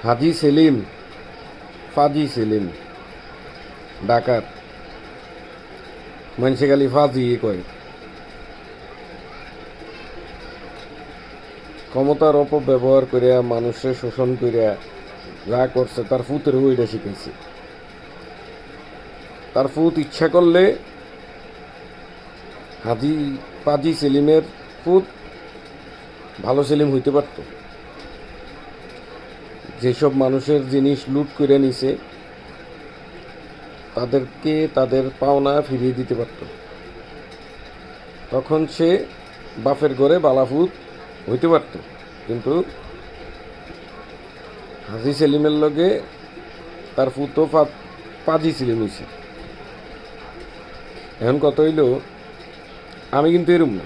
হাজি Selim, fuzzy Selim, ডাকাত। মানুষে খালি ফাজি কয়। ক্ষমতার অপব্যবহার করিয়া মানুষের শোষণ করিয়া যা করছে তার ফুতের ওইটা শিখেছে। তার ফুত ইচ্ছা করলে হাজি পাজি সেলিমের ফুত ভালো সেলিম হইতে পারত। যেসব মানুষের জিনিস লুট করে নিছে তাদেরকে তাদের পাওনা ফিরিয়ে দিতে পারত। তখন সে বাপের ঘরে বালাফুত হইতে পারত। কিন্তু হাজি সেলিমের লগে তার ফুতো পাজি সেলিম হয়েছে। এখন কত হইল, আমি কিন্তু এরম না,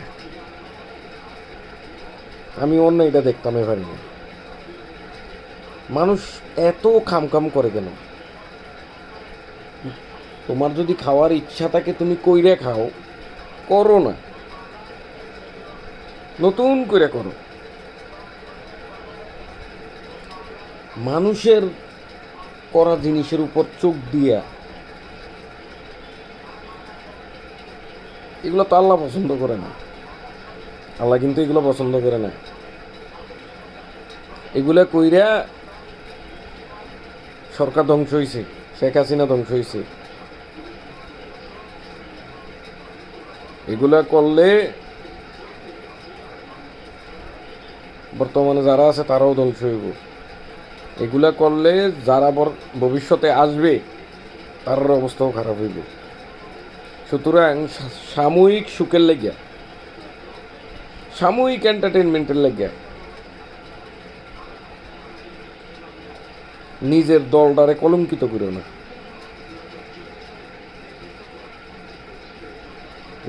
আমি অন্য এটা দেখতাম এবারে না। মানুষ এত খামখাম করে কেন? তোমার যদি খাওয়ার ইচ্ছা থাকে তুমি কইরে খাও, করো না, নতুন করে করো। মানুষের করা জিনিসের উপর চোখ দিয়া, এগুলো তো আল্লাহ পছন্দ করে না। আল্লাহ কিন্তু এগুলো পছন্দ করে না। এগুলা কইরা সরকার ধ্বংস হয়েছে, শেখ হাসিনা ধ্বংস হয়েছে। এগুলা করলে বর্তমানে যারা আছে তারাও ধ্বংস হইব। এগুলা করলে যারা ভবিষ্যতে আসবে তার অবস্থাও খারাপ হইব। সুতরাং সাময়িক সুখের লাগিয়া, সাময়িক এন্টারটেনমেন্টের লাগিয়া নিজের দলটারে কলঙ্কিত করো না।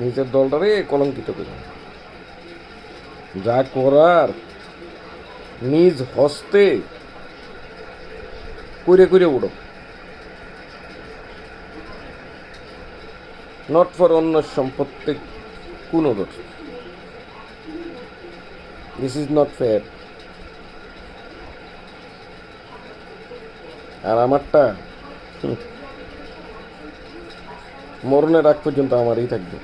নিজের দলটারে কলঙ্কিত করো না। যা করার নিজ হস্তে করে করে উঠো, নট ফর অন্য সম্পত্তি কোনো দোষ। This is not fair. আর আমারটা মরণের আগ পর্যন্ত আমারই থাকবে।